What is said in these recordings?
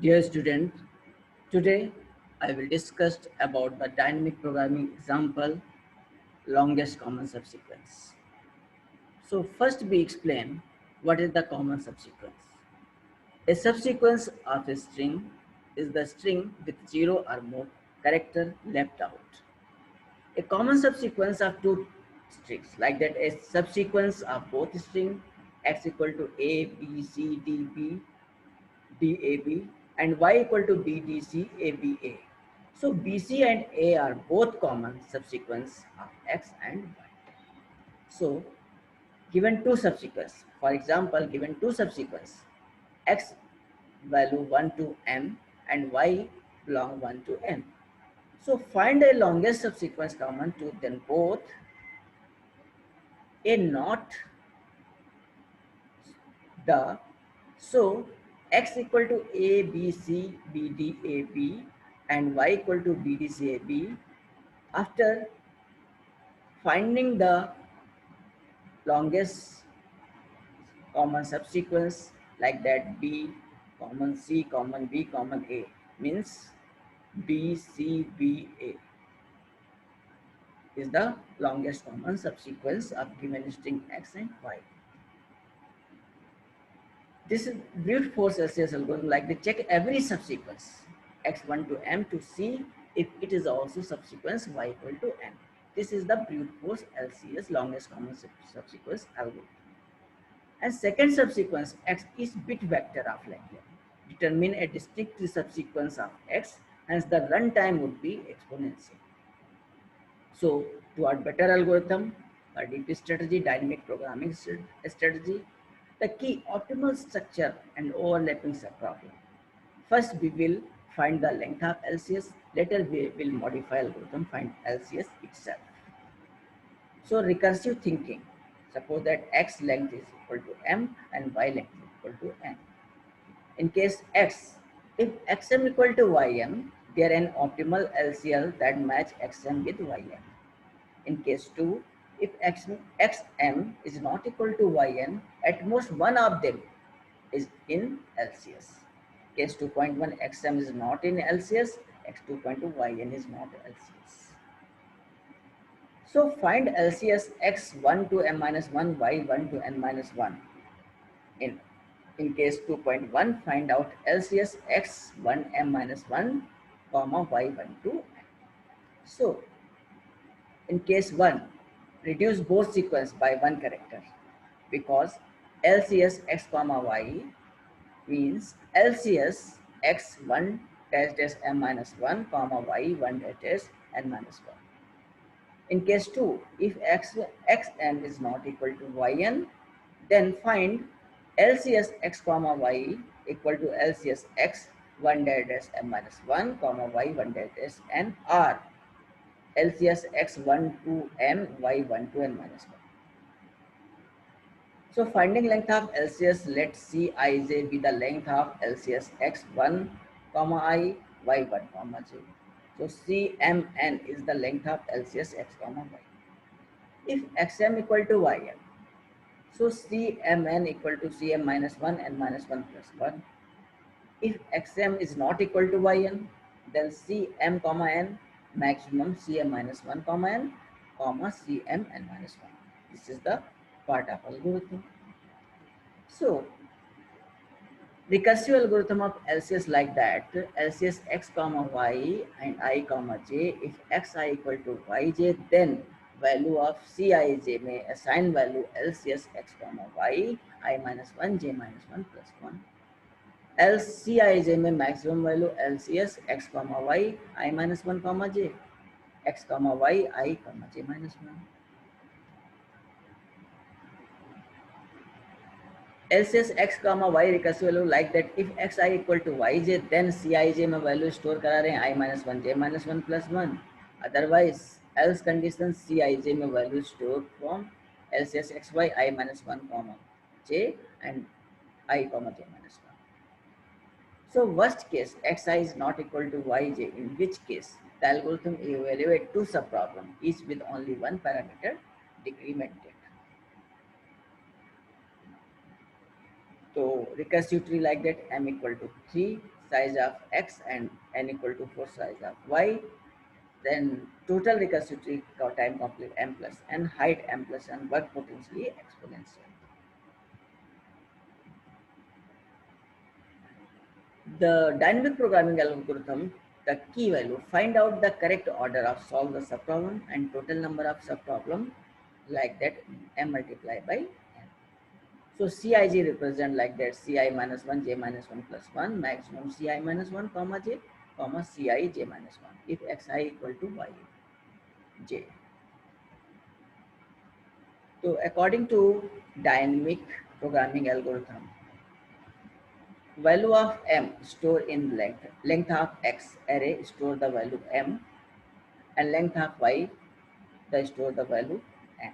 Dear student, today I will discuss about the dynamic programming example longest common subsequence. So first we explain what is the common subsequence. A subsequence of a string is the string with zero or more character left out. A common subsequence of two strings like that a subsequence of both string x equal to a b c d b DAB and y equal to BDC ABA. So BC and A are both common subsequence of X and Y. So given two subsequence, for example, given two subsequence, X value 1 to M and Y belong 1 to M. So find a longest subsequence common to them both. A not the so x equal to a b c b d a b and y equal to b d c a b. After finding the longest common subsequence like that b common c common b common a means b c b a is the longest common subsequence of given string x and y. This is brute force LCS algorithm like they check every subsequence x1 to m to see if it is also subsequence y equal to n. This is the brute force LCS longest common subsequence algorithm. And second subsequence x is bit vector of length. Determine a distinct subsequence of x, hence the runtime would be exponential. So to our better algorithm, a deep strategy, dynamic programming strategy, the key optimal structure and overlapping subproblem. First, we will find the length of LCS. Later, we will modify algorithm find LCS itself. So recursive thinking. Suppose that x length is equal to m and y length is equal to n. In case x, if xm equal to ym, there an optimal LCL that match xm with ym. In case 2, if xm is not equal to yn, at most one of them is in LCS. Case 2.1 xm is not in LCS, x2.2 yn is not LCS. So find LCS x1 to m minus 1, y1 to n minus 1. In case 2.1, find out LCS x1 m minus 1, comma y1 to n. So in case 1, reduce both sequence by one character because LCS x comma y means LCS x1 dash dash m minus 1 comma y1 dash dash n minus 1. In case 2, if xn is not equal to yn, then find LCS x comma y equal to LCS x 1 dash dash m minus 1 comma y1 dash dash n or LCS x1 to m y1 to n minus 1. So finding length of LCS, let Cij be the length of LCS x1 comma I y1 comma j. So Cmn is the length of LCS x comma y. If xm equal to yn, so Cmn equal to Cm minus 1 n minus 1 plus 1. If xm is not equal to yn, then Cm comma n maximum Cm minus 1 comma n comma Cm n minus 1. This is the part of algorithm. So recursive algorithm of LCS like that, LCS x comma y and I comma j, if xi equal to yj, then value of Cij may assign value LCS x comma y, I minus 1, j minus 1 plus 1. Else Cij may maximum value LCS x comma y, I minus 1 comma j, x comma y, I comma j minus 1. LCS x comma y recursive value like that if xi equal to yj, then Cij में value store करा रहे हैं I minus 1 j minus 1 plus 1. Otherwise else condition Cij में value store from LCS xy I minus 1 comma j and I comma j minus 1. So worst case xi is not equal to yj, in which case the algorithm evaluate two subproblem each with only one parameter decremented. So recursive tree like that m equal to 3, size of x and n equal to 4 size of y, then total recursivity time complete m plus n, height m plus n, work potentially exponential. The dynamic programming algorithm, the key value, find out the correct order of solve the subproblem and total number of subproblem, like that m multiplied by n. So Cij represent like that Ci minus 1, j minus 1 plus 1, maximum Ci minus 1 comma j, comma Ci j minus 1, if xi equal to yj. So according to dynamic programming algorithm, value of m store in length of x array store the value m, and length of y the store the value n.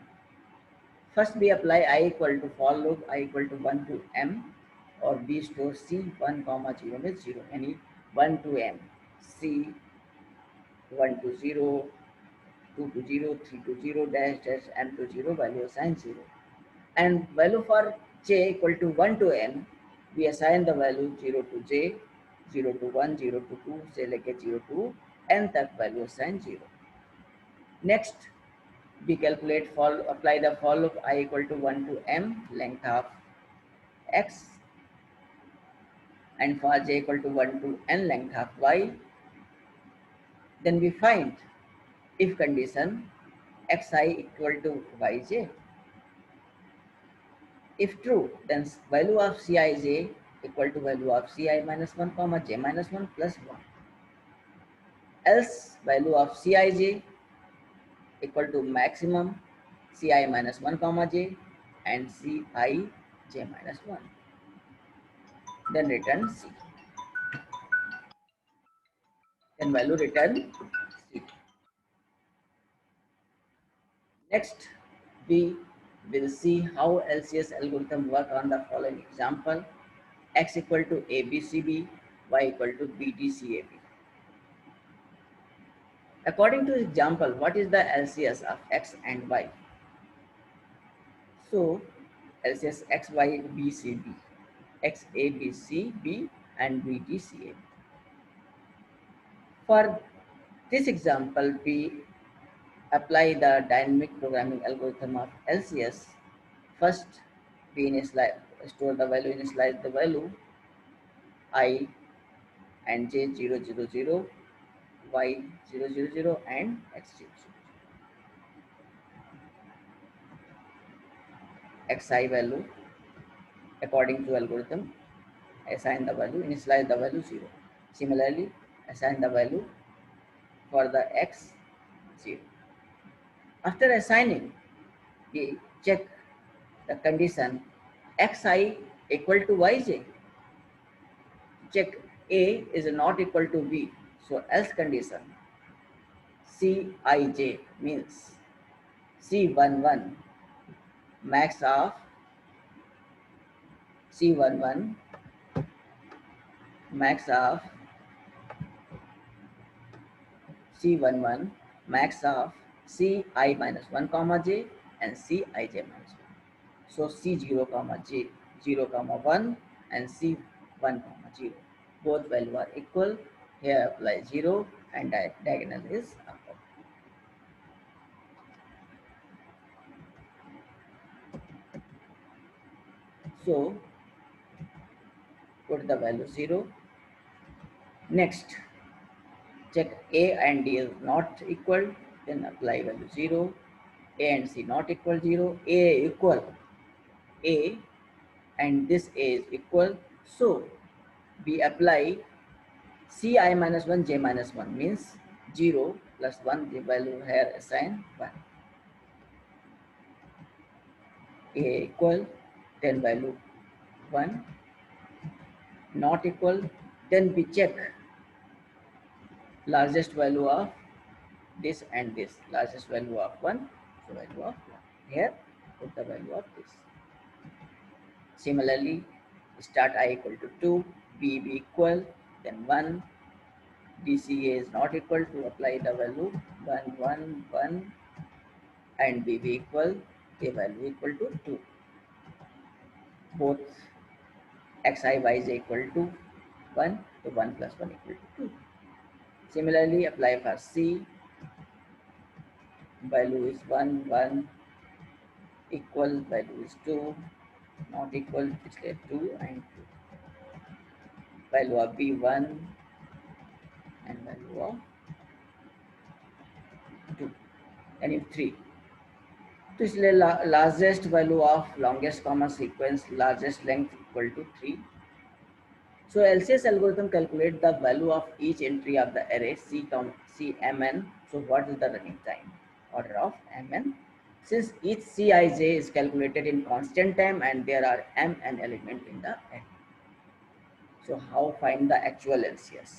First we apply I equal to for loop I equal to 1 to m, or b store c 1 comma 0 means 0, any 1 to m, c 1 to 0, 2 to 0, 3 to 0, dash dash m to 0, value assign 0. And value for j equal to 1 to n, we assign the value 0 to j, 0 to 1, 0 to 2, say like a 0 to n that value assign 0. Next, we calculate for apply the for loop I equal to 1 to m, length of x, and for j equal to 1 to n, length of y. Then we find if condition xi equal to yj. If true, then value of Cij equal to value of Ci minus 1 comma j minus 1 plus 1. Else value of Cij equal to maximum Ci minus 1 comma j and Ci j minus 1. Then return C. Then value return C. Next, we will see how LCS algorithm work on the following example: x equal to ABCB, y equal to BDCAB. According to example, what is the LCS of x and y? So LCS x, y, b, c, b, x, a, b, c, b, and b, d, c, a. For this example, we apply the dynamic programming algorithm of LCS. First, we initialize, store the value, initialize the value I and j 0, 0, 0, y 0, 0, 0, and x 0, 0. Xi value according to algorithm, assign the value, initialize the value 0. Similarly, assign the value for the x 0. After assigning, we check the condition xi equal to yj. Check a is not equal to b. So else condition Cij means C11 max of C11 max of C11 max of Ci minus 1 comma j and Cij minus 1. So C0 comma j 0 comma 1 and C1 comma 0. Both value are equal. Here apply 0 and diagonal is upward. So put the value 0. Next, check A and D is not equal, then apply value 0. A and C not equal 0. A equal A and this A is equal. So we apply Ci minus 1 j minus 1 means 0 plus 1, the value here assign 1. A equal, then value 1, not equal, then we check largest value of this and this, largest value of 1, so value of 1. Here put the value of this. Similarly, start I equal to 2, B equal, then 1, DCA is not equal to apply the value 1, 1, 1, and B equal, A value equal to 2. Both xi, yj equal to 1, so 1 plus 1 equal to 2. Similarly, apply for C, value is 1, 1, equal, value is 2, not equal, it's like 2 and 2. Value of B 1 and value of 2 and if 3. तो इसलिए largest value of longest common sequence largest length equal to 3. So LCS algorithm calculate the value of each entry of the array Cmn. So what is the running time? Order of mn. Since each Cij is calculated in constant time and there are mn element in the array. So how find the actual LCS?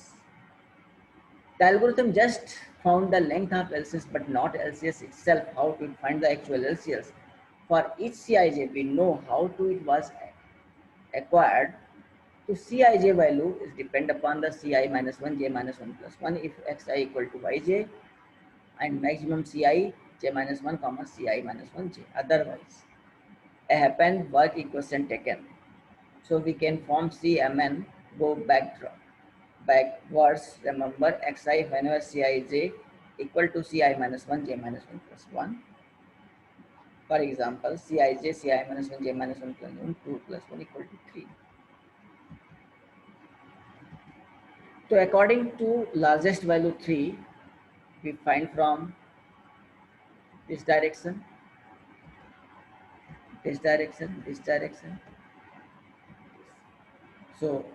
The algorithm just found the length of LCS but not LCS itself. How to find the actual LCS? For each Cij, we know how to it was acquired. So Cij value is depend upon the Ci minus 1, j minus 1 plus 1 if xi equal to yj and maximum Ci j minus 1 comma Ci minus 1 j. Otherwise, a happen work equation taken. So we can form Cmn, go backwards, remember xi whenever Cij equal to Ci minus 1, j minus 1 plus 1. For example, Cij, Ci minus 1, j minus 1 plus 1, 2 plus 1 equal to 3. So according to largest value 3, we find from this direction, this direction, this direction. So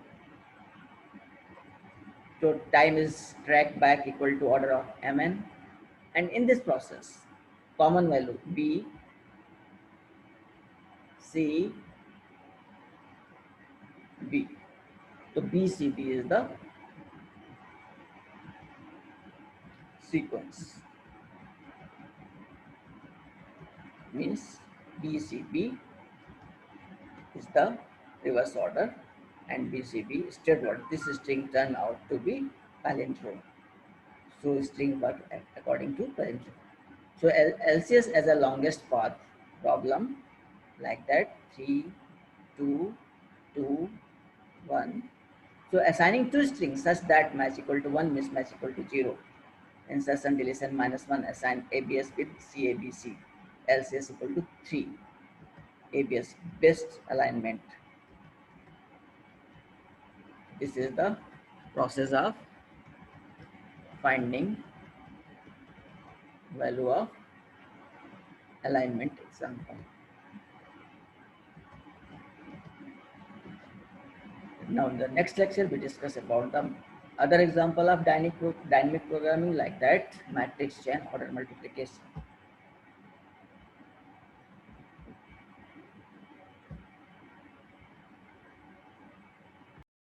time is tracked back equal to order of mn. And in this process, common value B, C, B. So BCB is the sequence. Means BCB is the reverse order and BCB straight order. This string turned out to be palindrome. So string work according to palindrome. So LCS as a longest path problem like that 3, 2, 2, 1. So assigning two strings such that match equal to 1, mismatch equal to 0. Insertion deletion minus 1 assign ABS with CABC. LCS equal to 3. ABS best alignment. This is the process of finding value of alignment example. Now in the next lecture we discuss about the other example of dynamic programming like that matrix chain order multiplication.